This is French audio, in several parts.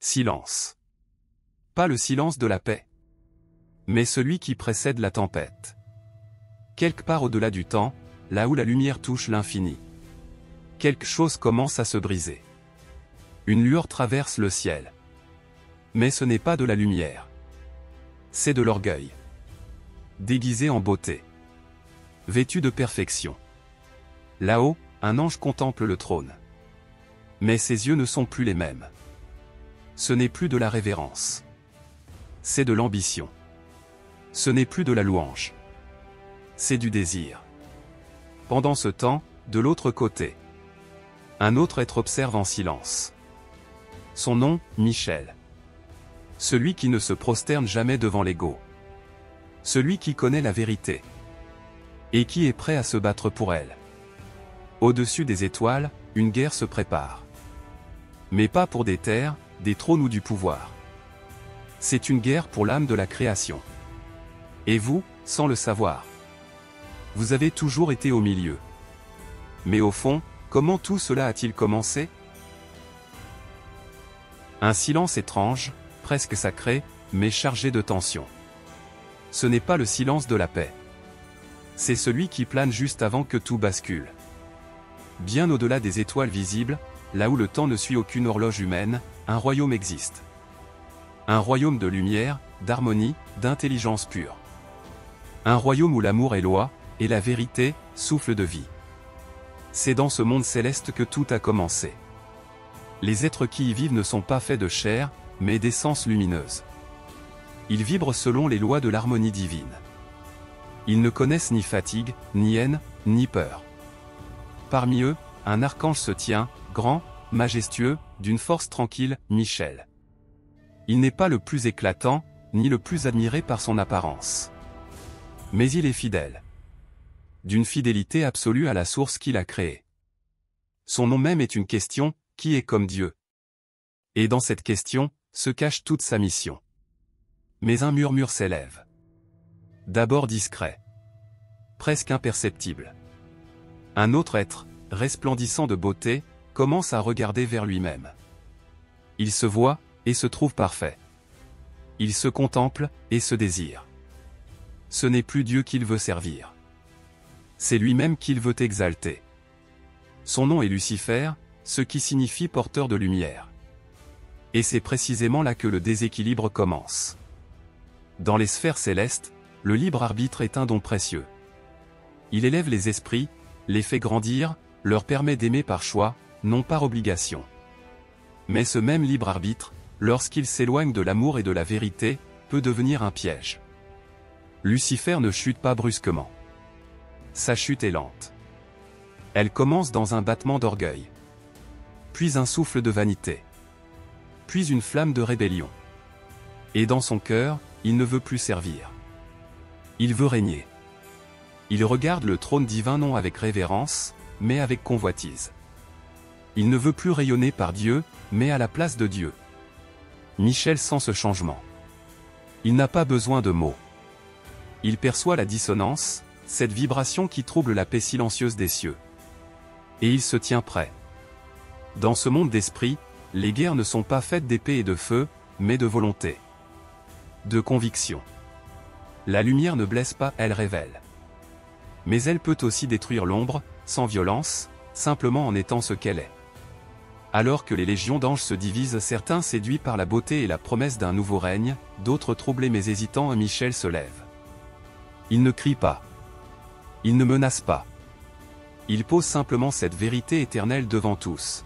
Silence. Pas le silence de la paix, mais celui qui précède la tempête. Quelque part au-delà du temps, là où la lumière touche l'infini, quelque chose commence à se briser. Une lueur traverse le ciel. Mais ce n'est pas de la lumière. C'est de l'orgueil. Déguisé en beauté. Vêtu de perfection. Là-haut, un ange contemple le trône. Mais ses yeux ne sont plus les mêmes. Ce n'est plus de la révérence. C'est de l'ambition. Ce n'est plus de la louange. C'est du désir. Pendant ce temps, de l'autre côté, un autre être observe en silence. Son nom, Michel. Celui qui ne se prosterne jamais devant l'ego. Celui qui connaît la vérité. Et qui est prêt à se battre pour elle. Au-dessus des étoiles, une guerre se prépare. Mais pas pour des terres, des trônes ou du pouvoir. C'est une guerre pour l'âme de la création. Et vous, sans le savoir, vous avez toujours été au milieu. Mais au fond, comment tout cela a-t-il commencé? Un silence étrange, presque sacré, mais chargé de tension. Ce n'est pas le silence de la paix. C'est celui qui plane juste avant que tout bascule. Bien au-delà des étoiles visibles, là où le temps ne suit aucune horloge humaine, un royaume existe. Un royaume de lumière, d'harmonie, d'intelligence pure. Un royaume où l'amour est loi, et la vérité, souffle de vie. C'est dans ce monde céleste que tout a commencé. Les êtres qui y vivent ne sont pas faits de chair, mais d'essence lumineuse. Ils vibrent selon les lois de l'harmonie divine. Ils ne connaissent ni fatigue, ni haine, ni peur. Parmi eux, un archange se tient, grand, majestueux, d'une force tranquille, Michel. Il n'est pas le plus éclatant, ni le plus admiré par son apparence. Mais il est fidèle. D'une fidélité absolue à la source qui l'a créé. Son nom même est une question, qui est comme Dieu? Et dans cette question, se cache toute sa mission. Mais un murmure s'élève. D'abord discret. Presque imperceptible. Un autre être, resplendissant de beauté, commence à regarder vers lui-même. Il se voit, et se trouve parfait. Il se contemple, et se désire. Ce n'est plus Dieu qu'il veut servir. C'est lui-même qu'il veut exalter. Son nom est Lucifer, ce qui signifie porteur de lumière. Et c'est précisément là que le déséquilibre commence. Dans les sphères célestes, le libre arbitre est un don précieux. Il élève les esprits, les fait grandir, leur permet d'aimer par choix, non par obligation. Mais ce même libre arbitre, lorsqu'il s'éloigne de l'amour et de la vérité, peut devenir un piège. Lucifer ne chute pas brusquement. Sa chute est lente. Elle commence dans un battement d'orgueil. Puis un souffle de vanité. Puis une flamme de rébellion. Et dans son cœur, il ne veut plus servir. Il veut régner. Il regarde le trône divin non avec révérence, mais avec convoitise. Il ne veut plus rayonner par Dieu, mais à la place de Dieu. Michel sent ce changement. Il n'a pas besoin de mots. Il perçoit la dissonance, cette vibration qui trouble la paix silencieuse des cieux. Et il se tient prêt. Dans ce monde d'esprit, les guerres ne sont pas faites d'épée et de feu, mais de volonté. De conviction. La lumière ne blesse pas, elle révèle. Mais elle peut aussi détruire l'ombre, sans violence, simplement en étant ce qu'elle est. Alors que les légions d'anges se divisent, certains séduits par la beauté et la promesse d'un nouveau règne, d'autres troublés mais hésitants, Michel se lève. Il ne crie pas. Il ne menace pas. Il pose simplement cette vérité éternelle devant tous.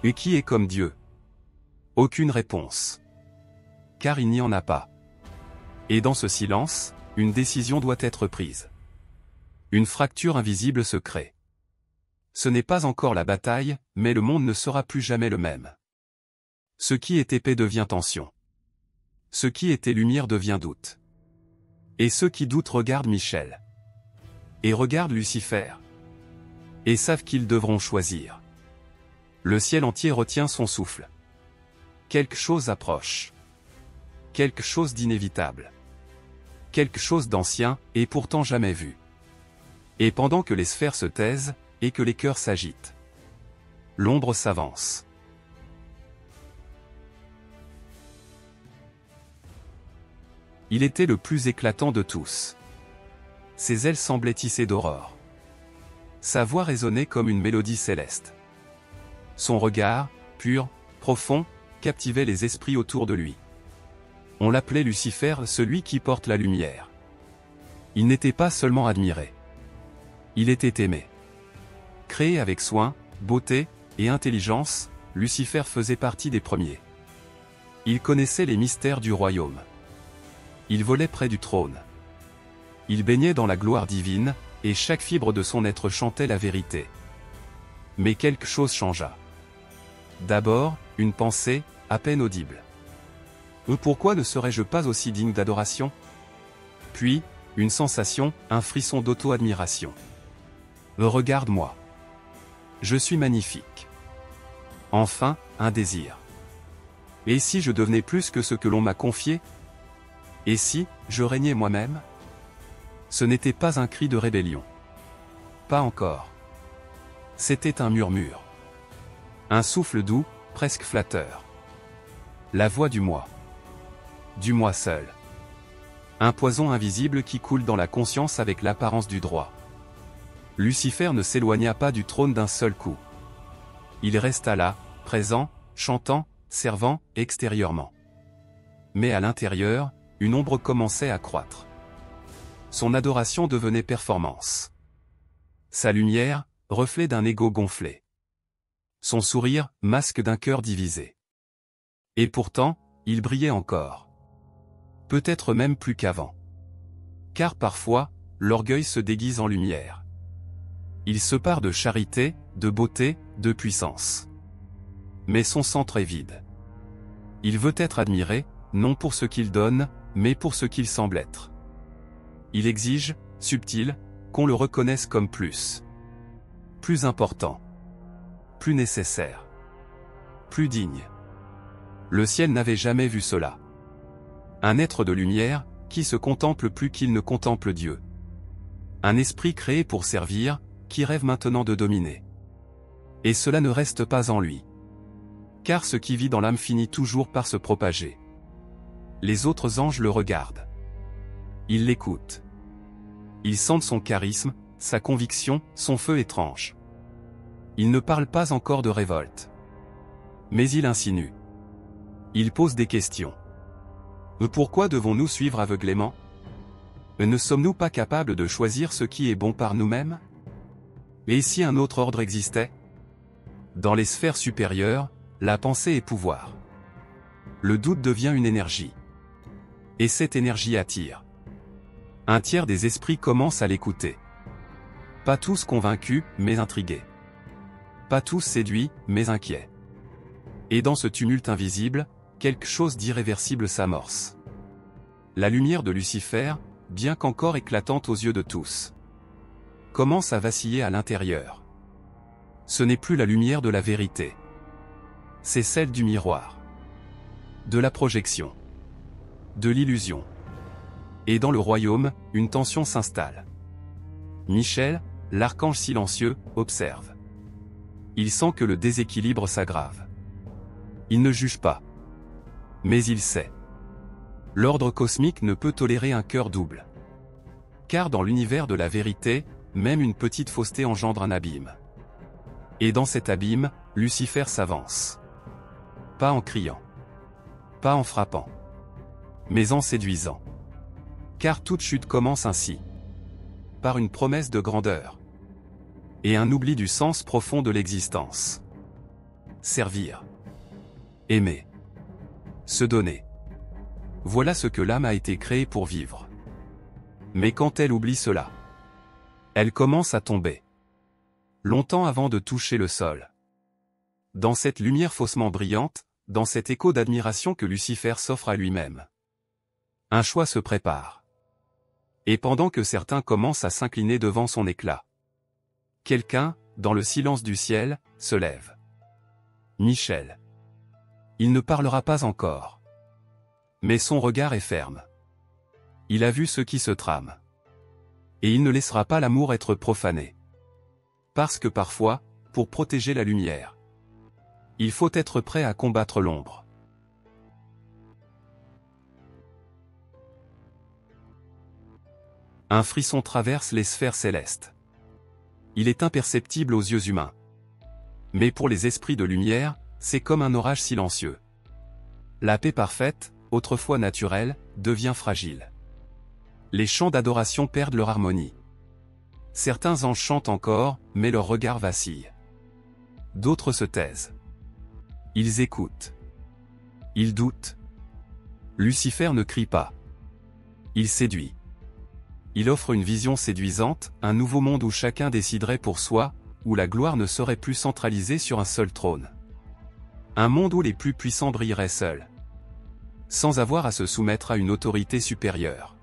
Et qui est comme Dieu? Aucune réponse. Car il n'y en a pas. Et dans ce silence, une décision doit être prise. Une fracture invisible se crée. Ce n'est pas encore la bataille, mais le monde ne sera plus jamais le même. Ce qui est épais devient tension. Ce qui était lumière devient doute. Et ceux qui doutent regardent Michel. Et regardent Lucifer. Et savent qu'ils devront choisir. Le ciel entier retient son souffle. Quelque chose approche. Quelque chose d'inévitable. Quelque chose d'ancien, et pourtant jamais vu. Et pendant que les sphères se taisent, et que les cœurs s'agitent, l'ombre s'avance. Il était le plus éclatant de tous. Ses ailes semblaient tissées d'aurore. Sa voix résonnait comme une mélodie céleste. Son regard, pur, profond, captivait les esprits autour de lui. On l'appelait Lucifer, celui qui porte la lumière. Il n'était pas seulement admiré. Il était aimé. Créé avec soin, beauté et intelligence, Lucifer faisait partie des premiers. Il connaissait les mystères du royaume. Il volait près du trône. Il baignait dans la gloire divine, et chaque fibre de son être chantait la vérité. Mais quelque chose changea. D'abord, une pensée, à peine audible. Pourquoi ne serais-je pas aussi digne d'adoration? Puis, une sensation, un frisson d'auto-admiration. Regarde-moi. Je suis magnifique. Enfin, un désir. Et si je devenais plus que ce que l'on m'a confié? Et si, je régnais moi-même? Ce n'était pas un cri de rébellion. Pas encore. C'était un murmure. Un souffle doux, presque flatteur. La voix du moi. Du moi seul. Un poison invisible qui coule dans la conscience avec l'apparence du droit. Lucifer ne s'éloigna pas du trône d'un seul coup. Il resta là, présent, chantant, servant, extérieurement. Mais à l'intérieur, une ombre commençait à croître. Son adoration devenait performance. Sa lumière, reflet d'un ego gonflé. Son sourire, masque d'un cœur divisé. Et pourtant, il brillait encore. Peut-être même plus qu'avant. Car parfois, l'orgueil se déguise en lumière. Il se pare de charité, de beauté, de puissance. Mais son centre est vide. Il veut être admiré, non pour ce qu'il donne, mais pour ce qu'il semble être. Il exige, subtil, qu'on le reconnaisse comme plus important, plus nécessaire, plus digne. Le ciel n'avait jamais vu cela. Un être de lumière, qui se contemple plus qu'il ne contemple Dieu. Un esprit créé pour servir, qui rêve maintenant de dominer. Et cela ne reste pas en lui. Car ce qui vit dans l'âme finit toujours par se propager. Les autres anges le regardent. Ils l'écoutent. Ils sentent son charisme, sa conviction, son feu étrange. Il ne parle pas encore de révolte. Mais il insinue. Il pose des questions. Pourquoi devons-nous suivre aveuglément? Ne sommes-nous pas capables de choisir ce qui est bon par nous-mêmes? Et si un autre ordre existait? Dans les sphères supérieures, la pensée est pouvoir. Le doute devient une énergie. Et cette énergie attire. Un tiers des esprits commencent à l'écouter. Pas tous convaincus, mais intrigués. Pas tous séduits, mais inquiets. Et dans ce tumulte invisible, quelque chose d'irréversible s'amorce. La lumière de Lucifer, bien qu'encore éclatante aux yeux de tous, commence à vaciller à l'intérieur. Ce n'est plus la lumière de la vérité. C'est celle du miroir. De la projection. De l'illusion. Et dans le royaume, une tension s'installe. Michel, l'archange silencieux, observe. Il sent que le déséquilibre s'aggrave. Il ne juge pas. Mais il sait. L'ordre cosmique ne peut tolérer un cœur double. Car dans l'univers de la vérité, même une petite fausseté engendre un abîme. Et dans cet abîme, Lucifer s'avance. Pas en criant. Pas en frappant. Mais en séduisant. Car toute chute commence ainsi. Par une promesse de grandeur. Et un oubli du sens profond de l'existence. Servir. Aimer. Se donner. Voilà ce que l'âme a été créée pour vivre. Mais quand elle oublie cela, elle commence à tomber. Longtemps avant de toucher le sol. Dans cette lumière faussement brillante, dans cet écho d'admiration que Lucifer s'offre à lui-même. Un choix se prépare. Et pendant que certains commencent à s'incliner devant son éclat, quelqu'un, dans le silence du ciel, se lève. Michel. Il ne parlera pas encore. Mais son regard est ferme. Il a vu ce qui se trame. Et il ne laissera pas l'amour être profané. Parce que parfois, pour protéger la lumière, il faut être prêt à combattre l'ombre. Un frisson traverse les sphères célestes. Il est imperceptible aux yeux humains. Mais pour les esprits de lumière, c'est comme un orage silencieux. La paix parfaite, autrefois naturelle, devient fragile. Les chants d'adoration perdent leur harmonie. Certains anges chantent encore, mais leur regard vacille. D'autres se taisent. Ils écoutent. Ils doutent. Lucifer ne crie pas. Il séduit. Il offre une vision séduisante, un nouveau monde où chacun déciderait pour soi, où la gloire ne serait plus centralisée sur un seul trône. Un monde où les plus puissants brilleraient seuls, sans avoir à se soumettre à une autorité supérieure.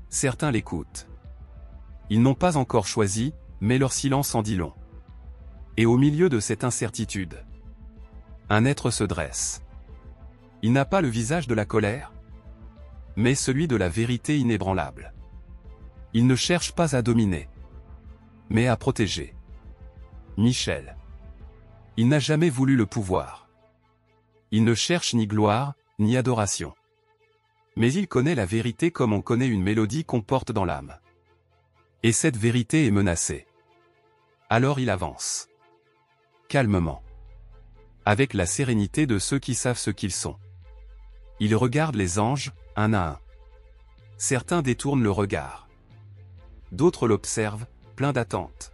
Certains l'écoutent. Ils n'ont pas encore choisi, mais leur silence en dit long. Et au milieu de cette incertitude, un être se dresse. Il n'a pas le visage de la colère, mais celui de la vérité inébranlable. Il ne cherche pas à dominer, mais à protéger. Michel. Il n'a jamais voulu le pouvoir. Il ne cherche ni gloire, ni adoration. Mais il connaît la vérité comme on connaît une mélodie qu'on porte dans l'âme. Et cette vérité est menacée. Alors il avance. Calmement. Avec la sérénité de ceux qui savent ce qu'ils sont. Il regarde les anges, un à un. Certains détournent le regard. D'autres l'observent, pleins d'attente.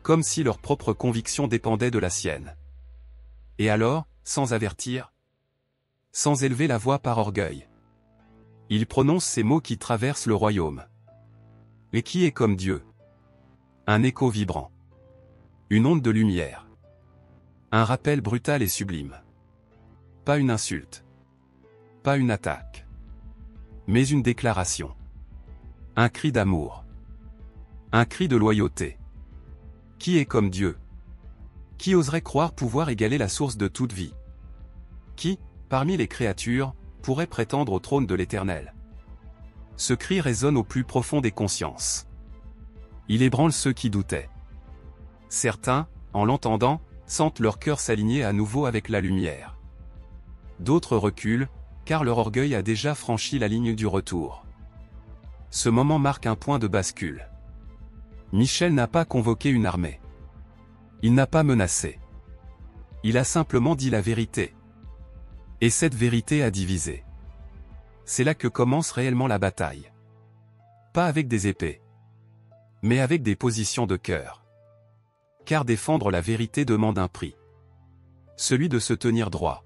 Comme si leur propre conviction dépendait de la sienne. Et alors, sans avertir, sans élever la voix par orgueil, il prononce ces mots qui traversent le royaume. Et qui est comme Dieu? Un écho vibrant. Une onde de lumière. Un rappel brutal et sublime. Pas une insulte. Pas une attaque. Mais une déclaration. Un cri d'amour. Un cri de loyauté. Qui est comme Dieu? Qui oserait croire pouvoir égaler la source de toute vie? Qui, parmi les créatures, pourrait prétendre au trône de l'Éternel? Ce cri résonne au plus profond des consciences. Il ébranle ceux qui doutaient. Certains, en l'entendant, sentent leur cœur s'aligner à nouveau avec la lumière. D'autres reculent, car leur orgueil a déjà franchi la ligne du retour. Ce moment marque un point de bascule. Michel n'a pas convoqué une armée. Il n'a pas menacé. Il a simplement dit la vérité. Et cette vérité a divisé. C'est là que commence réellement la bataille. Pas avec des épées, mais avec des positions de cœur. Car défendre la vérité demande un prix. Celui de se tenir droit.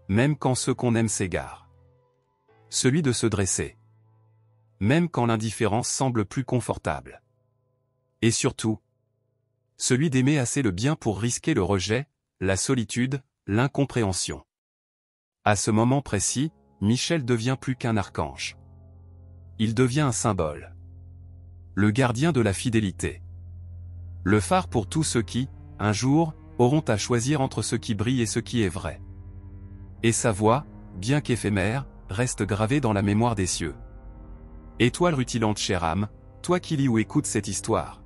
Même quand ceux qu'on aime s'égarent. Celui de se dresser. Même quand l'indifférence semble plus confortable. Et surtout, celui d'aimer assez le bien pour risquer le rejet, la solitude, l'incompréhension. À ce moment précis, Michel devient plus qu'un archange. Il devient un symbole. Le gardien de la fidélité. Le phare pour tous ceux qui, un jour, auront à choisir entre ce qui brille et ce qui est vrai. Et sa voix, bien qu'éphémère, reste gravée dans la mémoire des cieux. Étoile rutilante chère âme, toi qui lis ou écoutes cette histoire.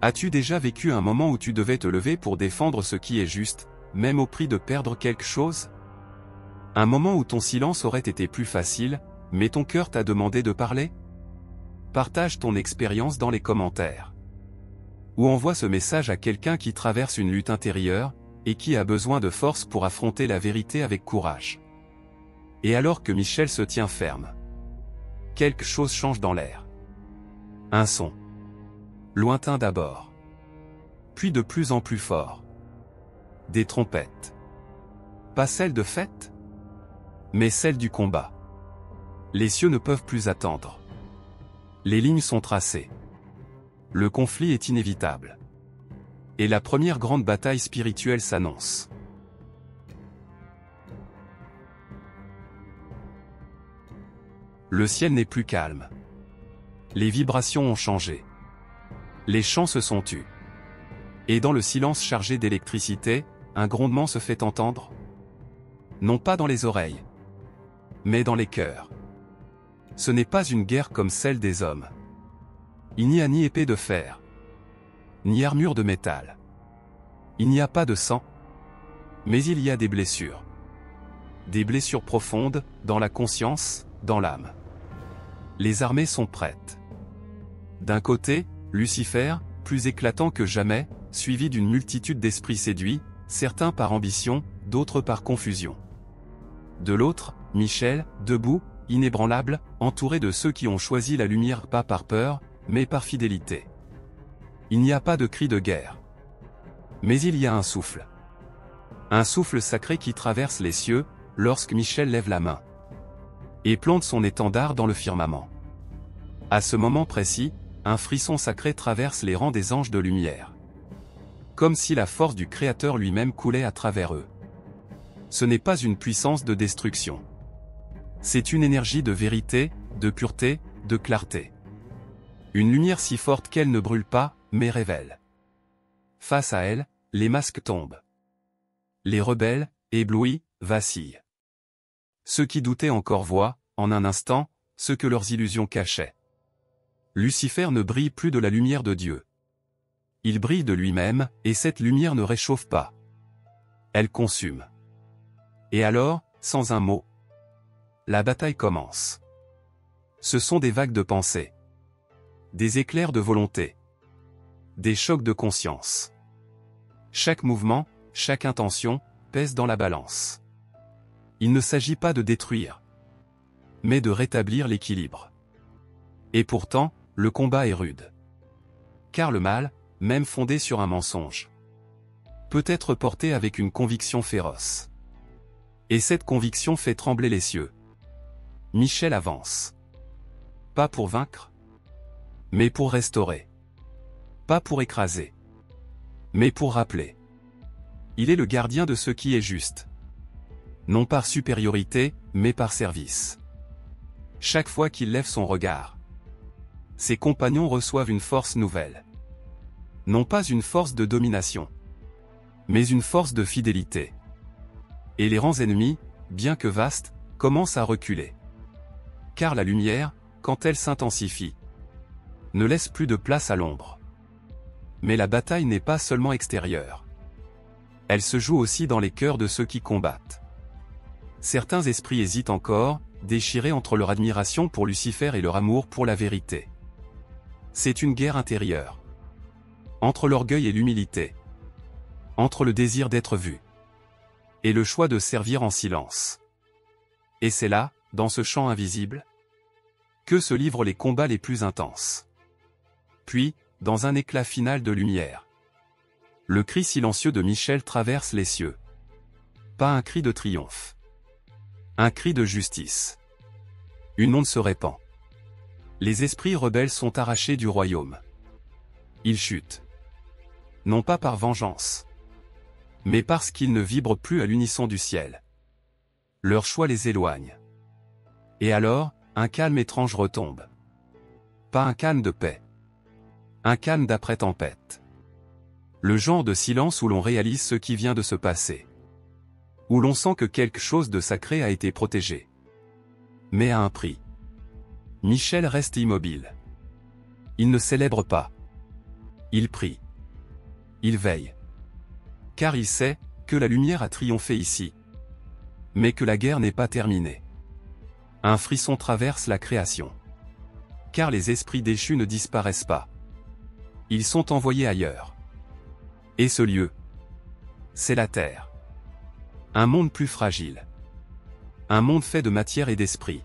As-tu déjà vécu un moment où tu devais te lever pour défendre ce qui est juste, même au prix de perdre quelque chose? Un moment où ton silence aurait été plus facile, mais ton cœur t'a demandé de parler? Partage ton expérience dans les commentaires. Ou envoie ce message à quelqu'un qui traverse une lutte intérieure, et qui a besoin de force pour affronter la vérité avec courage. Et alors que Michel se tient ferme, quelque chose change dans l'air. Un son. Lointain d'abord. Puis de plus en plus fort. Des trompettes. Pas celles de fête, mais celles du combat. Les cieux ne peuvent plus attendre. Les lignes sont tracées. Le conflit est inévitable. Et la première grande bataille spirituelle s'annonce. Le ciel n'est plus calme. Les vibrations ont changé. Les chants se sont tus. Et dans le silence chargé d'électricité, un grondement se fait entendre. Non pas dans les oreilles, mais dans les cœurs. Ce n'est pas une guerre comme celle des hommes. Il n'y a ni épée de fer, ni armure de métal. Il n'y a pas de sang, mais il y a des blessures. Des blessures profondes, dans la conscience, dans l'âme. Les armées sont prêtes. D'un côté, Lucifer, plus éclatant que jamais, suivi d'une multitude d'esprits séduits, certains par ambition, d'autres par confusion. De l'autre, Michel, debout, inébranlable, entouré de ceux qui ont choisi la lumière pas par peur, mais par fidélité. Il n'y a pas de cri de guerre. Mais il y a un souffle. Un souffle sacré qui traverse les cieux, lorsque Michel lève la main et plante son étendard dans le firmament. À ce moment précis, un frisson sacré traverse les rangs des anges de lumière. Comme si la force du Créateur lui-même coulait à travers eux. Ce n'est pas une puissance de destruction. C'est une énergie de vérité, de pureté, de clarté. Une lumière si forte qu'elle ne brûle pas, mais révèle. Face à elle, les masques tombent. Les rebelles, éblouis, vacillent. Ceux qui doutaient encore voient, en un instant, ce que leurs illusions cachaient. Lucifer ne brille plus de la lumière de Dieu. Il brille de lui-même, et cette lumière ne réchauffe pas. Elle consume. Et alors, sans un mot, la bataille commence. Ce sont des vagues de pensée. Des éclairs de volonté. Des chocs de conscience. Chaque mouvement, chaque intention, pèse dans la balance. Il ne s'agit pas de détruire, mais de rétablir l'équilibre. Et pourtant, le combat est rude. Car le mal, même fondé sur un mensonge, peut être porté avec une conviction féroce. Et cette conviction fait trembler les cieux. Michel avance. Pas pour vaincre, mais pour restaurer. Pas pour écraser, mais pour rappeler. Il est le gardien de ce qui est juste. Non par supériorité, mais par service. Chaque fois qu'il lève son regard, ses compagnons reçoivent une force nouvelle. Non pas une force de domination, mais une force de fidélité. Et les rangs ennemis, bien que vastes, commencent à reculer. Car la lumière, quand elle s'intensifie, ne laisse plus de place à l'ombre. Mais la bataille n'est pas seulement extérieure. Elle se joue aussi dans les cœurs de ceux qui combattent. Certains esprits hésitent encore, déchirés entre leur admiration pour Lucifer et leur amour pour la vérité. C'est une guerre intérieure. Entre l'orgueil et l'humilité. Entre le désir d'être vu. Et le choix de servir en silence. Et c'est là, dans ce champ invisible, que se livrent les combats les plus intenses. Puis, dans un éclat final de lumière, le cri silencieux de Michel traverse les cieux. Pas un cri de triomphe. Un cri de justice. Une onde se répand. Les esprits rebelles sont arrachés du royaume. Ils chutent. Non pas par vengeance, mais parce qu'ils ne vibrent plus à l'unisson du ciel. Leur choix les éloigne. Et alors, un calme étrange retombe. Pas un calme de paix. Un calme d'après-tempête. Le genre de silence où l'on réalise ce qui vient de se passer. Où l'on sent que quelque chose de sacré a été protégé. Mais à un prix. Michel reste immobile. Il ne célèbre pas. Il prie. Il veille. Car il sait que la lumière a triomphé ici. Mais que la guerre n'est pas terminée. Un frisson traverse la création. Car les esprits déchus ne disparaissent pas. Ils sont envoyés ailleurs. Et ce lieu, c'est la terre. Un monde plus fragile. Un monde fait de matière et d'esprit.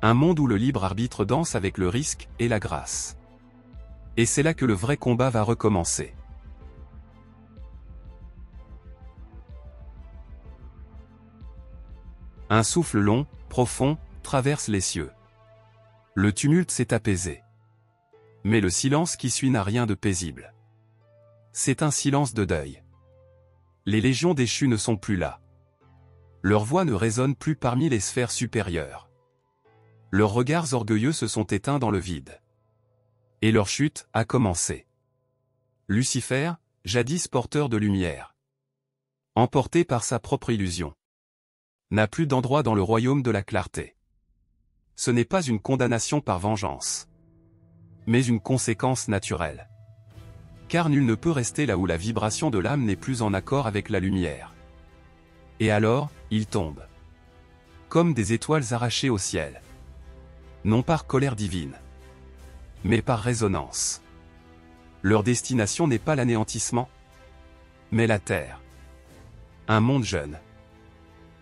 Un monde où le libre arbitre danse avec le risque et la grâce. Et c'est là que le vrai combat va recommencer. Un souffle long, profond, traverse les cieux. Le tumulte s'est apaisé. Mais le silence qui suit n'a rien de paisible. C'est un silence de deuil. Les légions déchues ne sont plus là. Leurs voix ne résonnent plus parmi les sphères supérieures. Leurs regards orgueilleux se sont éteints dans le vide. Et leur chute a commencé. Lucifer, jadis porteur de lumière, emporté par sa propre illusion, n'a plus d'endroit dans le royaume de la clarté. Ce n'est pas une condamnation par vengeance, mais une conséquence naturelle. Car nul ne peut rester là où la vibration de l'âme n'est plus en accord avec la lumière. Et alors, il tombe. Comme des étoiles arrachées au ciel. non par colère divine, mais par résonance. Leur destination n'est pas l'anéantissement, mais la terre. Un monde jeune.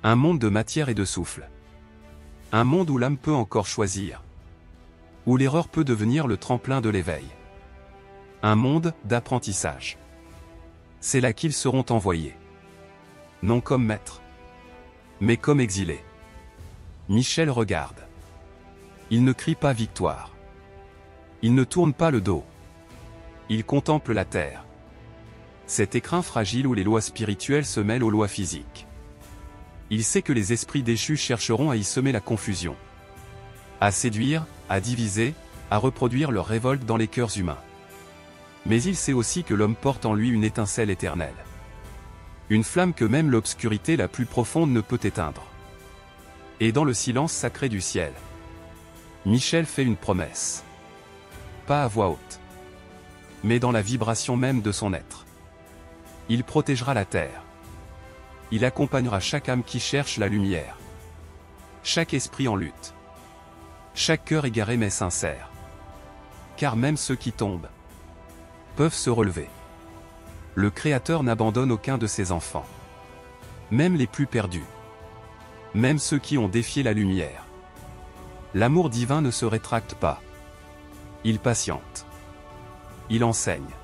Un monde de matière et de souffle. Un monde où l'âme peut encore choisir. Où l'erreur peut devenir le tremplin de l'éveil. Un monde d'apprentissage. C'est là qu'ils seront envoyés. Non comme maîtres, mais comme exilés. Michel regarde. Il ne crie pas victoire. Il ne tourne pas le dos. Il contemple la terre. Cet écrin fragile où les lois spirituelles se mêlent aux lois physiques. Il sait que les esprits déchus chercheront à y semer la confusion. À séduire, à diviser, à reproduire leur révolte dans les cœurs humains. Mais il sait aussi que l'homme porte en lui une étincelle éternelle. Une flamme que même l'obscurité la plus profonde ne peut éteindre. Et dans le silence sacré du ciel, Michel fait une promesse. Pas à voix haute, mais dans la vibration même de son être. Il protégera la terre. Il accompagnera chaque âme qui cherche la lumière. Chaque esprit en lutte. Chaque cœur égaré mais sincère. Car même ceux qui tombent peuvent se relever. Le Créateur n'abandonne aucun de ses enfants. Même les plus perdus. Même ceux qui ont défié la lumière. L'amour divin ne se rétracte pas. Il patiente. Il enseigne.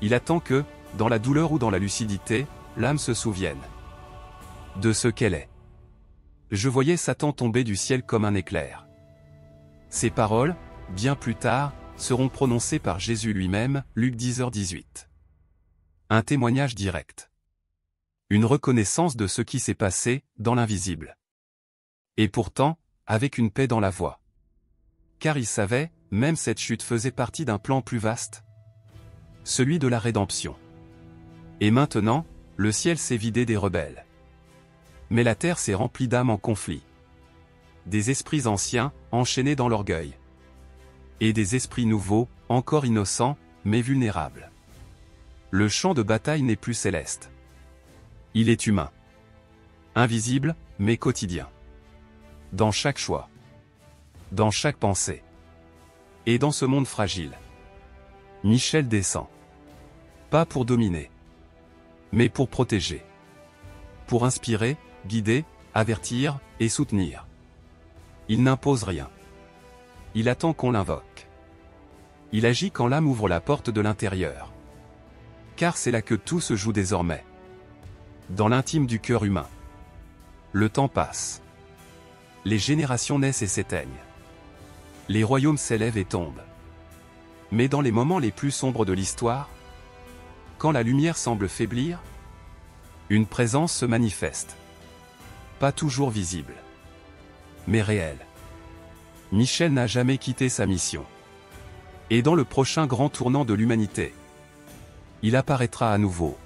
Il attend que, dans la douleur ou dans la lucidité, l'âme se souvienne de ce qu'elle est. Je voyais Satan tomber du ciel comme un éclair. Ces paroles, bien plus tard, seront prononcées par Jésus lui-même, Luc 10h18. Un témoignage direct. Une reconnaissance de ce qui s'est passé, dans l'invisible. Et pourtant, avec une paix dans la voix. Car il savait, même cette chute faisait partie d'un plan plus vaste. Celui de la rédemption. Et maintenant, le ciel s'est vidé des rebelles. Mais la terre s'est remplie d'âmes en conflit. Des esprits anciens, enchaînés dans l'orgueil. Et des esprits nouveaux, encore innocents, mais vulnérables. Le champ de bataille n'est plus céleste. Il est humain. Invisible, mais quotidien. Dans chaque choix. Dans chaque pensée. Et dans ce monde fragile. Michel descend. Pas pour dominer. Mais pour protéger. Pour inspirer, guider, avertir, et soutenir. Il n'impose rien. Il attend qu'on l'invoque. Il agit quand l'âme ouvre la porte de l'intérieur. Car c'est là que tout se joue désormais. Dans l'intime du cœur humain. Le temps passe. Les générations naissent et s'éteignent. Les royaumes s'élèvent et tombent. Mais dans les moments les plus sombres de l'histoire, quand la lumière semble faiblir, une présence se manifeste. Pas toujours visible, mais réelle. Michel n'a jamais quitté sa mission. Et dans le prochain grand tournant de l'humanité, il apparaîtra à nouveau.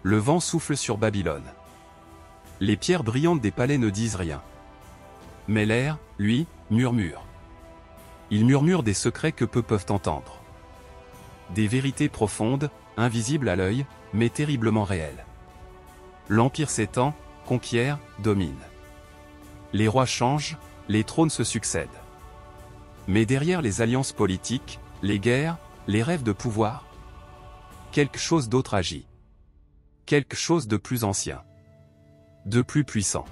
Le vent souffle sur Babylone. Les pierres brillantes des palais ne disent rien. Mais l'air, lui, murmure. Il murmure des secrets que peu peuvent entendre. Des vérités profondes, invisibles à l'œil, mais terriblement réelles. L'empire s'étend, conquiert, domine. Les rois changent, les trônes se succèdent. Mais derrière les alliances politiques, les guerres, les rêves de pouvoir, quelque chose d'autre agit. Quelque chose de plus ancien. De plus puissant.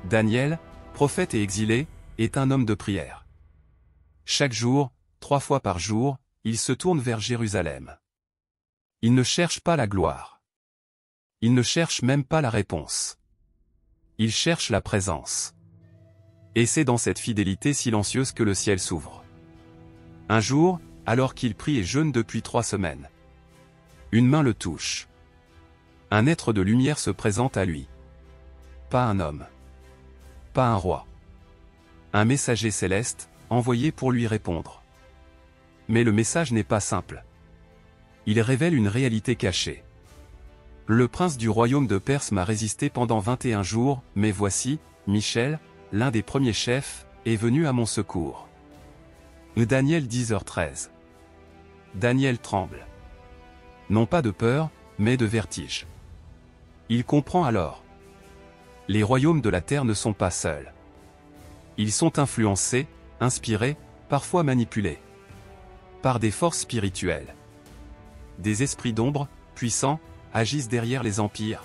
Daniel, prophète et exilé, est un homme de prière. Chaque jour, 3 fois par jour, il se tourne vers Jérusalem. Il ne cherche pas la gloire. Il ne cherche même pas la réponse. Il cherche la présence. Et c'est dans cette fidélité silencieuse que le ciel s'ouvre. Un jour, alors qu'il prie et jeûne depuis 3 semaines, une main le touche. Un être de lumière se présente à lui. Pas un homme. Pas un roi. Un messager céleste, envoyé pour lui répondre. Mais le message n'est pas simple. Il révèle une réalité cachée. Le prince du royaume de Perse m'a résisté pendant 21 jours, mais voici, Michel, l'un des premiers chefs, est venu à mon secours. Daniel 10h13. Daniel tremble. Non pas de peur, mais de vertige. Il comprend alors. Les royaumes de la terre ne sont pas seuls. Ils sont influencés, inspirés, parfois manipulés par des forces spirituelles. Des esprits d'ombre, puissants, agissent derrière les empires,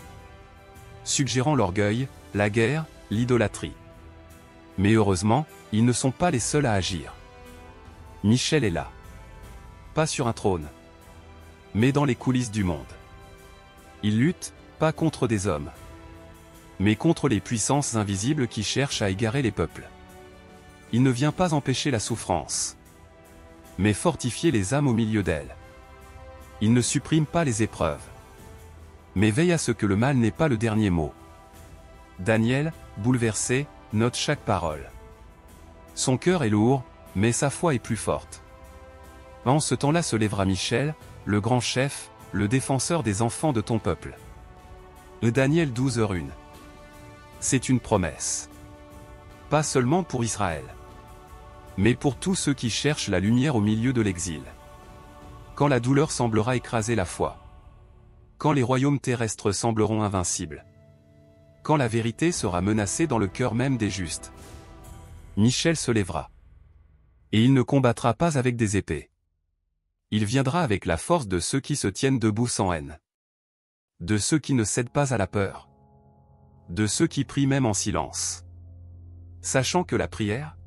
suggérant l'orgueil, la guerre, l'idolâtrie. Mais heureusement, ils ne sont pas les seuls à agir. Michel est là. Pas sur un trône, mais dans les coulisses du monde. Il lutte, pas contre des hommes, mais contre les puissances invisibles qui cherchent à égarer les peuples. Il ne vient pas empêcher la souffrance, mais fortifier les âmes au milieu d'elles. Il ne supprime pas les épreuves, mais veille à ce que le mal n'ait pas le dernier mot. Daniel, bouleversé, note chaque parole. Son cœur est lourd, mais sa foi est plus forte. En ce temps-là se lèvera Michel, le grand chef, le défenseur des enfants de ton peuple. Daniel 12h01. C'est une promesse. Pas seulement pour Israël, mais pour tous ceux qui cherchent la lumière au milieu de l'exil. Quand la douleur semblera écraser la foi. Quand les royaumes terrestres sembleront invincibles. Quand la vérité sera menacée dans le cœur même des justes. Michel se lèvera. Et il ne combattra pas avec des épées. Il viendra avec la force de ceux qui se tiennent debout sans haine. De ceux qui ne cèdent pas à la peur. De ceux qui prient même en silence. Sachant que la prière,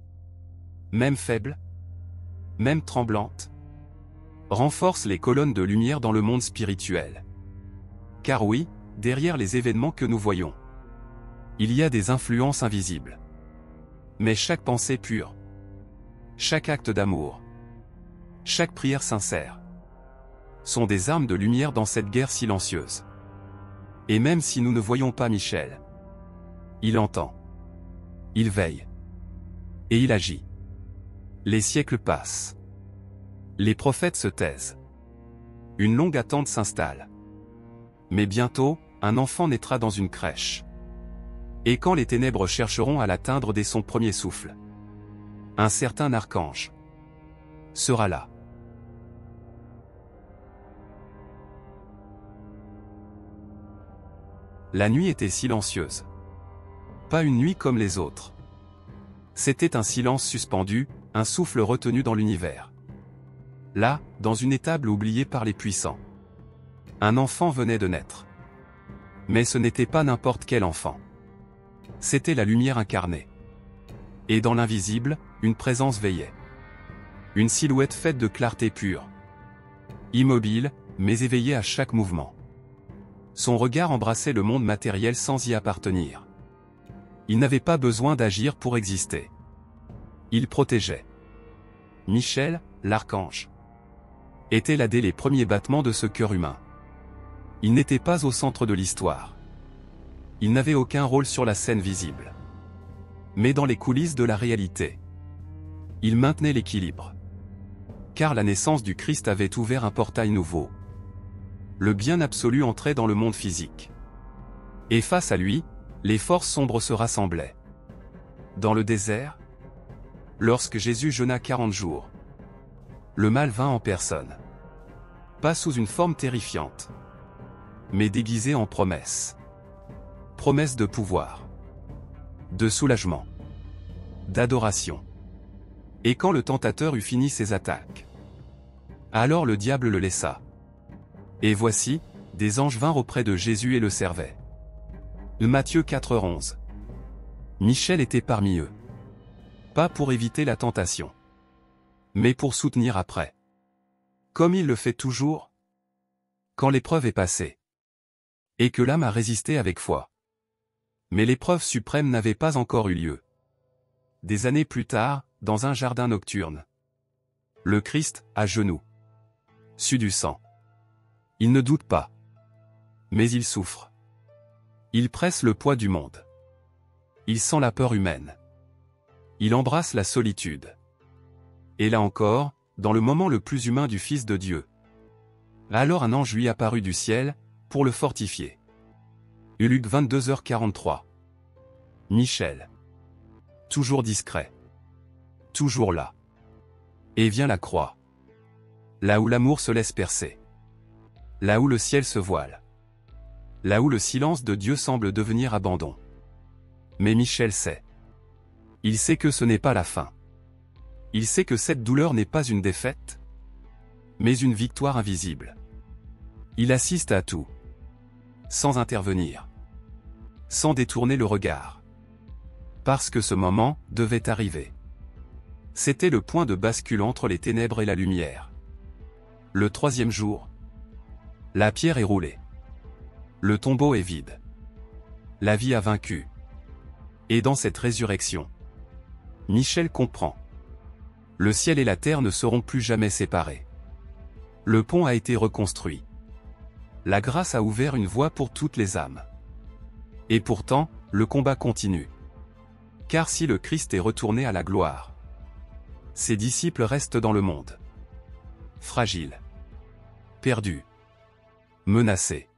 même faible, même tremblante, renforce les colonnes de lumière dans le monde spirituel. Car oui, derrière les événements que nous voyons, il y a des influences invisibles. Mais chaque pensée pure, chaque acte d'amour, chaque prière sincère, sont des armes de lumière dans cette guerre silencieuse. Et même si nous ne voyons pas Michel, il entend, il veille, et il agit. Les siècles passent. Les prophètes se taisent. Une longue attente s'installe. Mais bientôt, un enfant naîtra dans une crèche. Et quand les ténèbres chercheront à l'atteindre dès son premier souffle, un certain archange sera là. La nuit était silencieuse. Pas une nuit comme les autres. C'était un silence suspendu, un souffle retenu dans l'univers. Là, dans une étable oubliée par les puissants, un enfant venait de naître. Mais ce n'était pas n'importe quel enfant. C'était la lumière incarnée. Et dans l'invisible, une présence veillait. Une silhouette faite de clarté pure. Immobile, mais éveillée à chaque mouvement. Son regard embrassait le monde matériel sans y appartenir. Il n'avait pas besoin d'agir pour exister. Il protégeait. Michel, l'archange, était là dès les premiers battements de ce cœur humain. Il n'était pas au centre de l'histoire. Il n'avait aucun rôle sur la scène visible. Mais dans les coulisses de la réalité, il maintenait l'équilibre. Car la naissance du Christ avait ouvert un portail nouveau. Le bien absolu entrait dans le monde physique. Et face à lui, les forces sombres se rassemblaient. Dans le désert, lorsque Jésus jeûna 40 jours, le mal vint en personne. Pas sous une forme terrifiante, mais déguisé en promesse. Promesse de pouvoir, de soulagement, d'adoration. Et quand le tentateur eut fini ses attaques, alors le diable le laissa. Et voici, des anges vinrent auprès de Jésus et le servaient. Matthieu 4,11. Michel était parmi eux. Pas pour éviter la tentation, mais pour soutenir après. Comme il le fait toujours, quand l'épreuve est passée, et que l'âme a résisté avec foi. Mais l'épreuve suprême n'avait pas encore eu lieu. Des années plus tard, dans un jardin nocturne, le Christ, à genoux, sue du sang. Il ne doute pas, mais il souffre. Il presse le poids du monde. Il sent la peur humaine. Il embrasse la solitude. Et là encore, dans le moment le plus humain du Fils de Dieu, alors un ange lui apparut du ciel, pour le fortifier. Luc 22h43. Michel. Toujours discret. Toujours là. Et vient la croix. Là où l'amour se laisse percer. Là où le ciel se voile. Là où le silence de Dieu semble devenir abandon. Mais Michel sait. Il sait que ce n'est pas la fin. Il sait que cette douleur n'est pas une défaite, mais une victoire invisible. Il assiste à tout, sans intervenir, sans détourner le regard. Parce que ce moment devait arriver. C'était le point de bascule entre les ténèbres et la lumière. Le troisième jour. La pierre est roulée. Le tombeau est vide. La vie a vaincu. Et dans cette résurrection, Michel comprend. Le ciel et la terre ne seront plus jamais séparés. Le pont a été reconstruit. La grâce a ouvert une voie pour toutes les âmes. Et pourtant, le combat continue. Car si le Christ est retourné à la gloire, ses disciples restent dans le monde. Fragiles. Perdus. Menacés.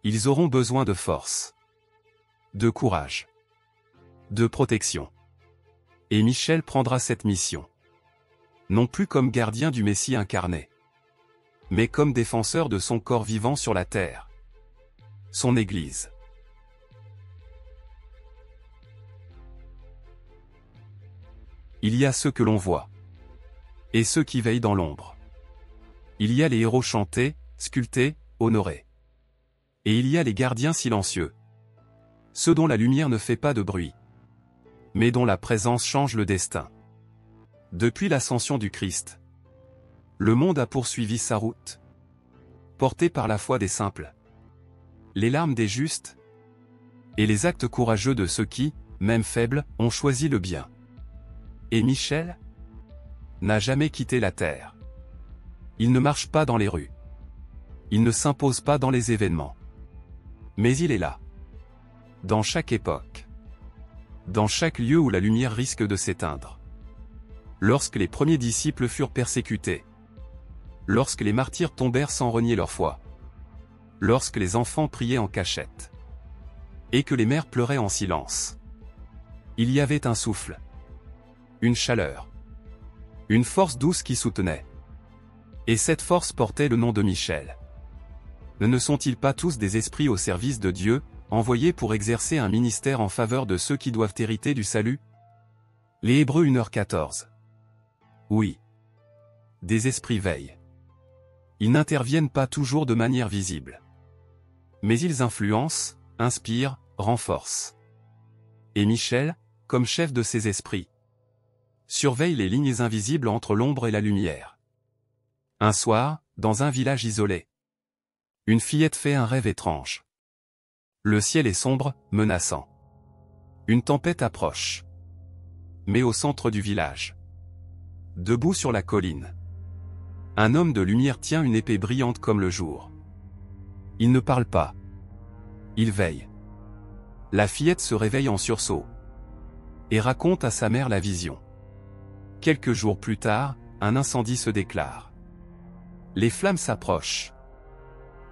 Ils auront besoin de force. De courage. De protection. Et Michel prendra cette mission. Non plus comme gardien du Messie incarné, mais comme défenseur de son corps vivant sur la terre. Son Église. Il y a ceux que l'on voit, et ceux qui veillent dans l'ombre. Il y a les héros chantés, sculptés, honorés. Et il y a les gardiens silencieux, ceux dont la lumière ne fait pas de bruit, mais dont la présence change le destin. Depuis l'ascension du Christ, le monde a poursuivi sa route, porté par la foi des simples, les larmes des justes, et les actes courageux de ceux qui, même faibles, ont choisi le bien. Et Michel n'a jamais quitté la terre. Il ne marche pas dans les rues. Il ne s'impose pas dans les événements. Mais il est là. Dans chaque époque. Dans chaque lieu où la lumière risque de s'éteindre. Lorsque les premiers disciples furent persécutés. Lorsque les martyrs tombèrent sans renier leur foi. Lorsque les enfants priaient en cachette. Et que les mères pleuraient en silence. Il y avait un souffle. Une chaleur. Une force douce qui soutenait. Et cette force portait le nom de Michel. Ne sont-ils pas tous des esprits au service de Dieu, envoyés pour exercer un ministère en faveur de ceux qui doivent hériter du salut? Les Hébreux 1h14. Oui. Des esprits veillent. Ils n'interviennent pas toujours de manière visible. Mais ils influencent, inspirent, renforcent. Et Michel, comme chef de ces esprits, surveille les lignes invisibles entre l'ombre et la lumière. Un soir, dans un village isolé, une fillette fait un rêve étrange. Le ciel est sombre, menaçant. Une tempête approche. Mais au centre du village, debout sur la colline, un homme de lumière tient une épée brillante comme le jour. Il ne parle pas. Il veille. La fillette se réveille en sursaut et raconte à sa mère la vision. Quelques jours plus tard, un incendie se déclare. Les flammes s'approchent.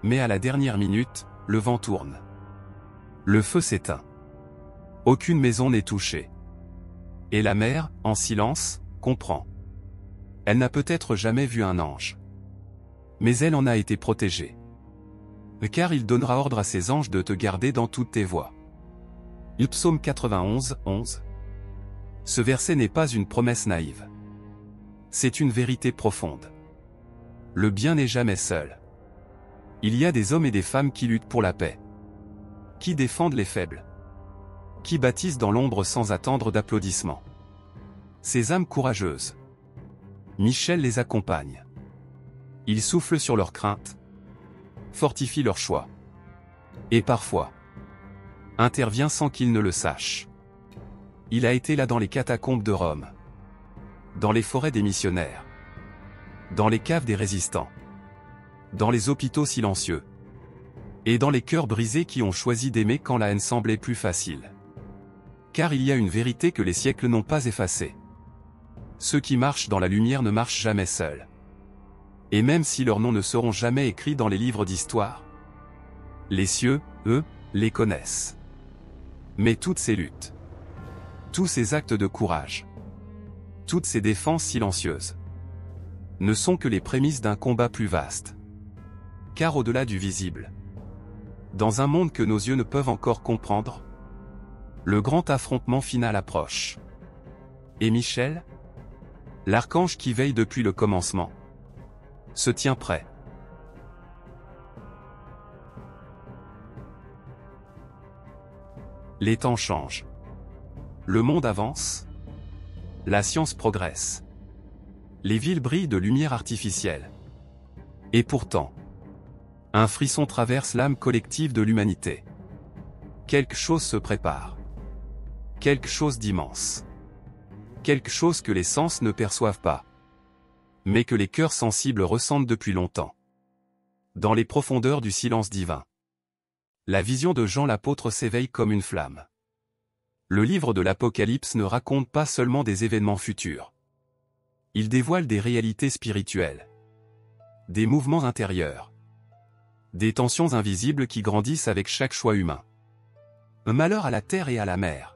Mais à la dernière minute, le vent tourne. Le feu s'éteint. Aucune maison n'est touchée. Et la mère, en silence, comprend. Elle n'a peut-être jamais vu un ange. Mais elle en a été protégée. Car il donnera ordre à ses anges de te garder dans toutes tes voies. Psaume 91, 11. Ce verset n'est pas une promesse naïve. C'est une vérité profonde. Le bien n'est jamais seul. Il y a des hommes et des femmes qui luttent pour la paix. Qui défendent les faibles. Qui bâtissent dans l'ombre sans attendre d'applaudissements. Ces âmes courageuses. Michel les accompagne. Il souffle sur leurs craintes. Fortifie leurs choix. Et parfois, intervient sans qu'ils ne le sachent. Il a été là dans les catacombes de Rome. Dans les forêts des missionnaires. Dans les caves des résistants. Dans les hôpitaux silencieux. Et dans les cœurs brisés qui ont choisi d'aimer quand la haine semblait plus facile. Car il y a une vérité que les siècles n'ont pas effacée. Ceux qui marchent dans la lumière ne marchent jamais seuls. Et même si leurs noms ne seront jamais écrits dans les livres d'histoire, les cieux, eux, les connaissent. Mais toutes ces luttes, tous ces actes de courage, toutes ces défenses silencieuses, ne sont que les prémices d'un combat plus vaste. Car au-delà du visible, dans un monde que nos yeux ne peuvent encore comprendre, Le grand affrontement final approche. Et Michel, l'archange qui veille depuis le commencement, se tient prêt. Les temps changent. Le monde avance. La science progresse. Les villes brillent de lumière artificielle. Et pourtant, un frisson traverse l'âme collective de l'humanité. Quelque chose se prépare. Quelque chose d'immense. Quelque chose que les sens ne perçoivent pas, mais que les cœurs sensibles ressentent depuis longtemps. Dans les profondeurs du silence divin, la vision de Jean l'apôtre s'éveille comme une flamme. Le livre de l'Apocalypse ne raconte pas seulement des événements futurs. Il dévoile des réalités spirituelles, des mouvements intérieurs, des tensions invisibles qui grandissent avec chaque choix humain. Un malheur à la terre et à la mer.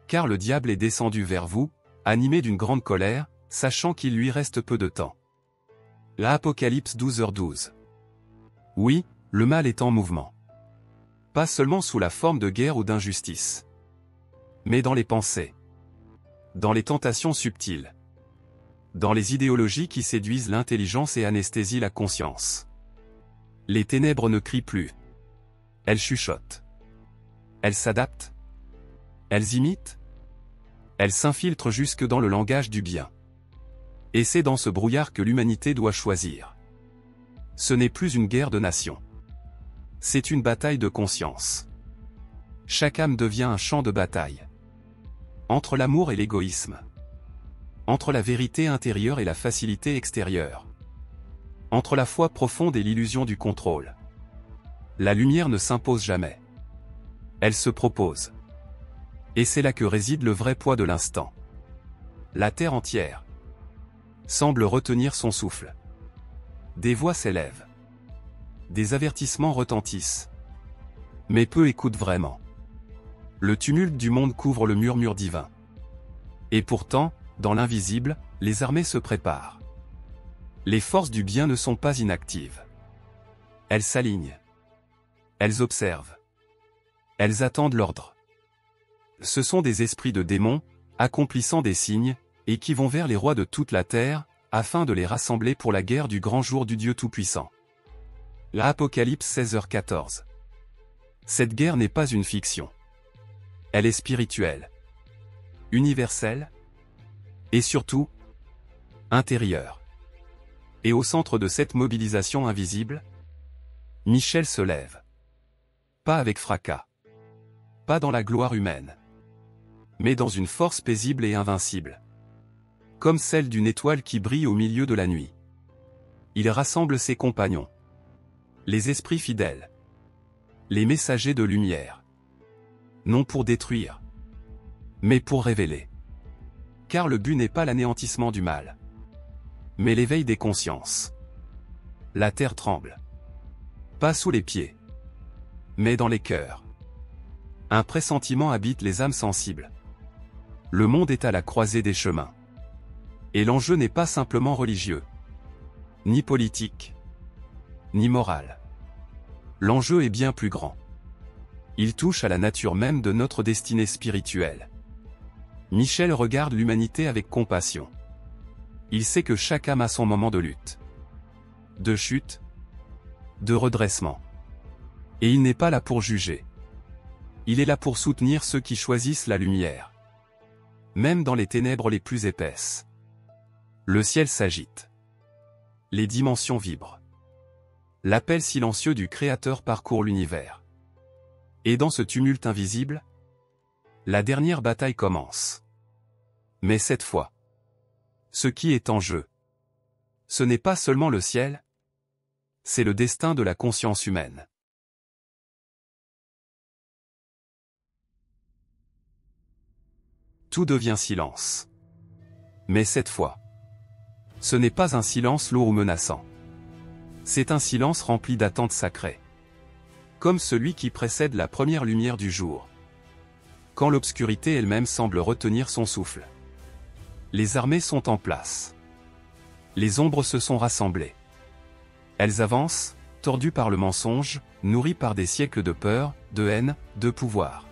Car le diable est descendu vers vous, animé d'une grande colère, sachant qu'il lui reste peu de temps. L'Apocalypse 12h12. Oui, le mal est en mouvement. Pas seulement sous la forme de guerre ou d'injustice, mais dans les pensées, dans les tentations subtiles, dans les idéologies qui séduisent l'intelligence et anesthésient la conscience. Les ténèbres ne crient plus. Elles chuchotent. Elles s'adaptent. Elles imitent. Elles s'infiltrent jusque dans le langage du bien. Et c'est dans ce brouillard que l'humanité doit choisir. Ce n'est plus une guerre de nations. C'est une bataille de conscience. Chaque âme devient un champ de bataille. Entre l'amour et l'égoïsme. Entre la vérité intérieure et la facilité extérieure. Entre la foi profonde et l'illusion du contrôle. La lumière ne s'impose jamais. Elle se propose. Et c'est là que réside le vrai poids de l'instant. La terre entière semble retenir son souffle. Des voix s'élèvent. Des avertissements retentissent. Mais peu écoutent vraiment. Le tumulte du monde couvre le murmure divin. Et pourtant, dans l'invisible, les armées se préparent. Les forces du bien ne sont pas inactives. Elles s'alignent. Elles observent. Elles attendent l'ordre. Ce sont des esprits de démons, accomplissant des signes, et qui vont vers les rois de toute la terre, afin de les rassembler pour la guerre du grand jour du Dieu Tout-Puissant. L'Apocalypse 16h14. Cette guerre n'est pas une fiction. Elle est spirituelle, universelle, et surtout, intérieure. Et au centre de cette mobilisation invisible, Michel se lève. Pas avec fracas. Pas dans la gloire humaine. Mais dans une force paisible et invincible. Comme celle d'une étoile qui brille au milieu de la nuit. Il rassemble ses compagnons. Les esprits fidèles. Les messagers de lumière. Non pour détruire, mais pour révéler. Car le but n'est pas l'anéantissement du mal, mais l'éveil des consciences. La terre tremble. Pas sous les pieds, mais dans les cœurs. Un pressentiment habite les âmes sensibles. Le monde est à la croisée des chemins. Et l'enjeu n'est pas simplement religieux, ni politique, ni moral. L'enjeu est bien plus grand. Il touche à la nature même de notre destinée spirituelle. Michel regarde l'humanité avec compassion. Il sait que chaque âme a son moment de lutte, de chute, de redressement. Et il n'est pas là pour juger. Il est là pour soutenir ceux qui choisissent la lumière. Même dans les ténèbres les plus épaisses. Le ciel s'agite. Les dimensions vibrent. L'appel silencieux du Créateur parcourt l'univers. Et dans ce tumulte invisible, la dernière bataille commence. Mais cette fois, ce qui est en jeu, ce n'est pas seulement le ciel, c'est le destin de la conscience humaine. Tout devient silence. Mais cette fois, ce n'est pas un silence lourd ou menaçant. C'est un silence rempli d'attentes sacrées. Comme celui qui précède la première lumière du jour. Quand l'obscurité elle-même semble retenir son souffle. Les armées sont en place. Les ombres se sont rassemblées. Elles avancent, tordues par le mensonge, nourries par des siècles de peur, de haine, de pouvoir.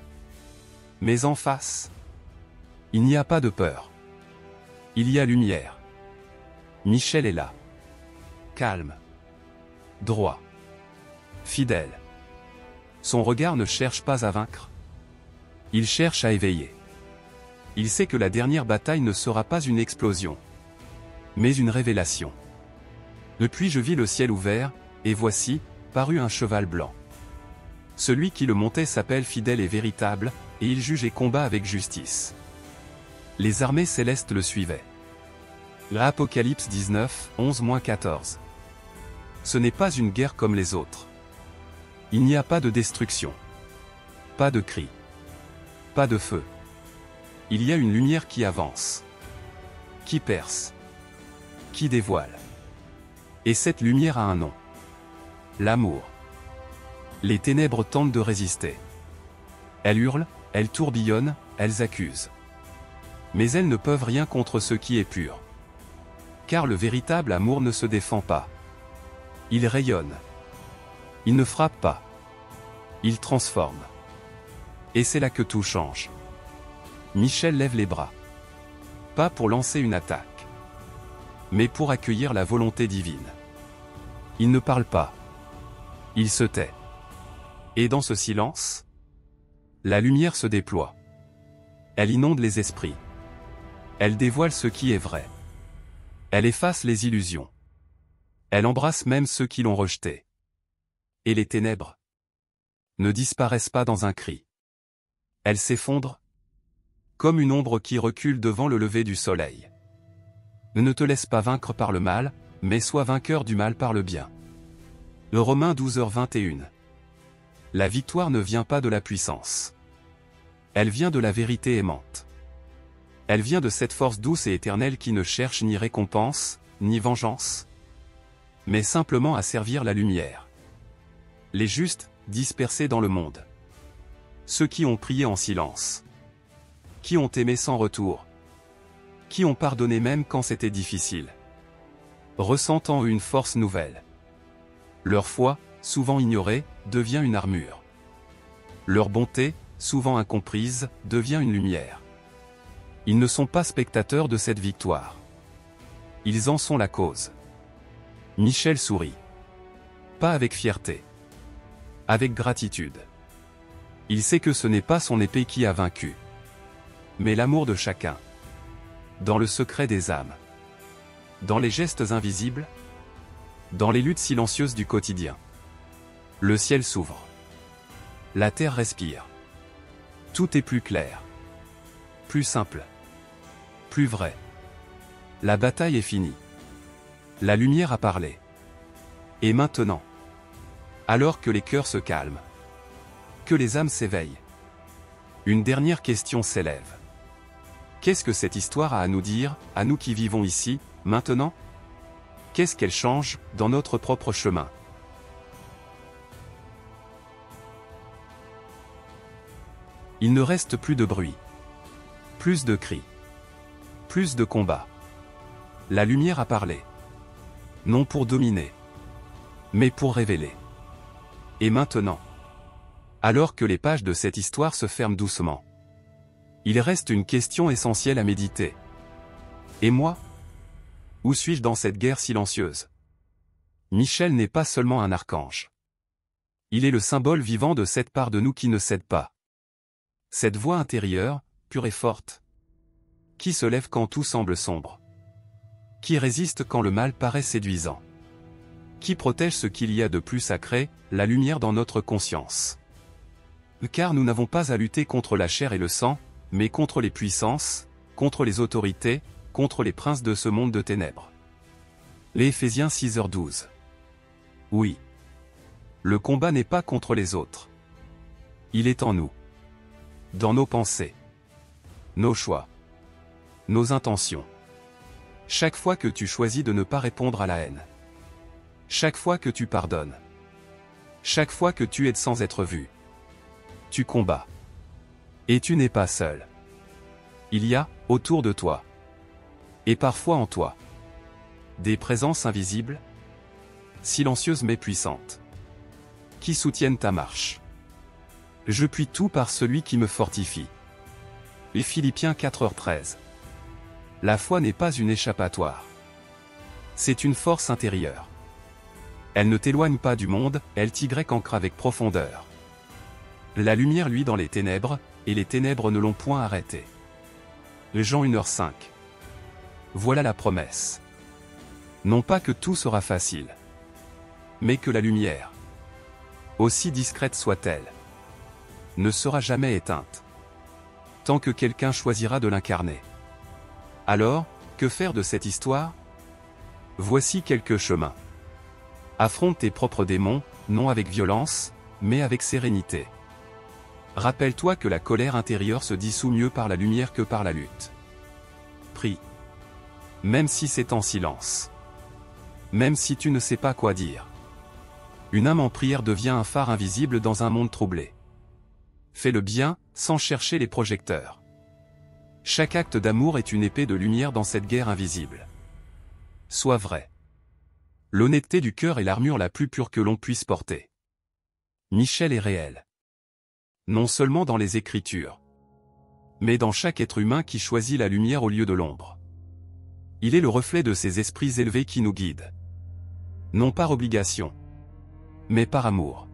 Mais en face, il n'y a pas de peur. Il y a lumière. Michel est là. Calme. Droit. Fidèle. Son regard ne cherche pas à vaincre. Il cherche à éveiller. Il sait que la dernière bataille ne sera pas une explosion, mais une révélation. Depuis je vis le ciel ouvert, et voici, parut un cheval blanc. Celui qui le montait s'appelle fidèle et véritable, et il juge et combat avec justice. Les armées célestes le suivaient. L'Apocalypse 19, 11-14. Ce n'est pas une guerre comme les autres. Il n'y a pas de destruction. Pas de cris. Pas de feu. Il y a une lumière qui avance. Qui perce. Qui dévoile. Et cette lumière a un nom. L'amour. Les ténèbres tentent de résister. Elles hurlent, elles tourbillonnent, elles accusent. Mais elles ne peuvent rien contre ce qui est pur. Car le véritable amour ne se défend pas. Il rayonne. Il ne frappe pas. Il transforme. Et c'est là que tout change. Michel lève les bras. Pas pour lancer une attaque, mais pour accueillir la volonté divine. Il ne parle pas. Il se tait. Et dans ce silence, la lumière se déploie. Elle inonde les esprits. Elle dévoile ce qui est vrai. Elle efface les illusions. Elle embrasse même ceux qui l'ont rejetée. Et les ténèbres ne disparaissent pas dans un cri. Elles s'effondrent, comme une ombre qui recule devant le lever du soleil. Ne te laisse pas vaincre par le mal, mais sois vainqueur du mal par le bien. Le Romains 12h21. La victoire ne vient pas de la puissance. Elle vient de la vérité aimante. Elle vient de cette force douce et éternelle qui ne cherche ni récompense, ni vengeance, mais simplement à servir la lumière. Les justes, dispersés dans le monde. Ceux qui ont prié en silence. Qui ont aimé sans retour. Qui ont pardonné même quand c'était difficile. Ressentant une force nouvelle. Leur foi, souvent ignorée, devient une armure. Leur bonté, souvent incomprise, devient une lumière. Ils ne sont pas spectateurs de cette victoire. Ils en sont la cause. Michel sourit. Pas avec fierté. Avec gratitude. Il sait que ce n'est pas son épée qui a vaincu, mais l'amour de chacun. Dans le secret des âmes. Dans les gestes invisibles. Dans les luttes silencieuses du quotidien. Le ciel s'ouvre. La terre respire. Tout est plus clair. Plus simple. Plus vrai. La bataille est finie. La lumière a parlé. Et maintenant, alors que les cœurs se calment, que les âmes s'éveillent, une dernière question s'élève. Qu'est-ce que cette histoire a à nous dire, à nous qui vivons ici, maintenant? Qu'est-ce qu'elle change, dans notre propre chemin? Il ne reste plus de bruit. Plus de cris. Plus de combats. La lumière a parlé. Non pour dominer, mais pour révéler. Et maintenant, alors que les pages de cette histoire se ferment doucement, il reste une question essentielle à méditer. Et moi? Où suis-je dans cette guerre silencieuse? Michel n'est pas seulement un archange. Il est le symbole vivant de cette part de nous qui ne cède pas. Cette voix intérieure, pure et forte, qui se lève quand tout semble sombre, qui résiste quand le mal paraît séduisant, qui protège ce qu'il y a de plus sacré, la lumière dans notre conscience. Car nous n'avons pas à lutter contre la chair et le sang, mais contre les puissances, contre les autorités, contre les princes de ce monde de ténèbres. Les Éphésiens 6h12. Oui. Le combat n'est pas contre les autres. Il est en nous. Dans nos pensées. Nos choix. Nos intentions. Chaque fois que tu choisis de ne pas répondre à la haine. Chaque fois que tu pardonnes. Chaque fois que tu aides sans être vu. Tu combats. Et tu n'es pas seul. Il y a, autour de toi, et parfois en toi, des présences invisibles, silencieuses mais puissantes, qui soutiennent ta marche. Je puis tout par celui qui me fortifie. Les Philippiens 4h13. La foi n'est pas une échappatoire. C'est une force intérieure. Elle ne t'éloigne pas du monde, elle t'y ancre avec profondeur. La lumière luit dans les ténèbres, et les ténèbres ne l'ont point arrêté. Jean 1h05. Voilà la promesse. Non pas que tout sera facile, mais que la lumière, aussi discrète soit-elle, ne sera jamais éteinte, tant que quelqu'un choisira de l'incarner. Alors, que faire de cette histoire? Voici quelques chemins. Affronte tes propres démons, non avec violence, mais avec sérénité. Rappelle-toi que la colère intérieure se dissout mieux par la lumière que par la lutte. Prie. Même si c'est en silence. Même si tu ne sais pas quoi dire. Une âme en prière devient un phare invisible dans un monde troublé. Fais le bien, sans chercher les projecteurs. Chaque acte d'amour est une épée de lumière dans cette guerre invisible. Sois vrai. L'honnêteté du cœur est l'armure la plus pure que l'on puisse porter. Michel est réel. Non seulement dans les Écritures, mais dans chaque être humain qui choisit la lumière au lieu de l'ombre. Il est le reflet de ces esprits élevés qui nous guident. Non par obligation, mais par amour.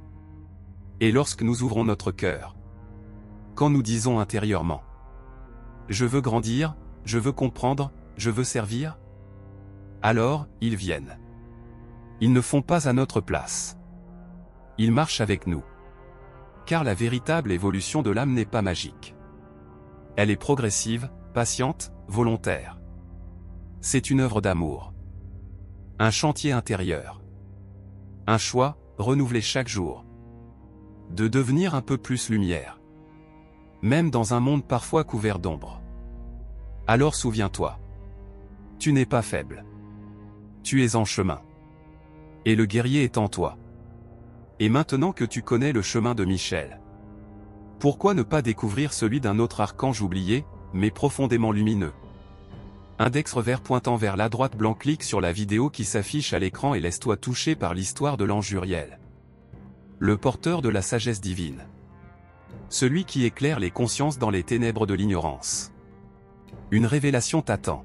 Et lorsque nous ouvrons notre cœur, quand nous disons intérieurement « Je veux grandir, je veux comprendre, je veux servir », alors, ils viennent. Ils ne font pas à notre place. Ils marchent avec nous. Car la véritable évolution de l'âme n'est pas magique. Elle est progressive, patiente, volontaire. C'est une œuvre d'amour. Un chantier intérieur. Un choix, renouvelé chaque jour. De devenir un peu plus lumière. Même dans un monde parfois couvert d'ombre. Alors souviens-toi. Tu n'es pas faible. Tu es en chemin. Et le guerrier est en toi. Et maintenant que tu connais le chemin de Michel, pourquoi ne pas découvrir celui d'un autre archange oublié, mais profondément lumineux? Index revers pointant vers la droite blanc, clique sur la vidéo qui s'affiche à l'écran et laisse-toi toucher par l'histoire de l'ange Uriel. Le porteur de la sagesse divine. Celui qui éclaire les consciences dans les ténèbres de l'ignorance. Une révélation t'attend.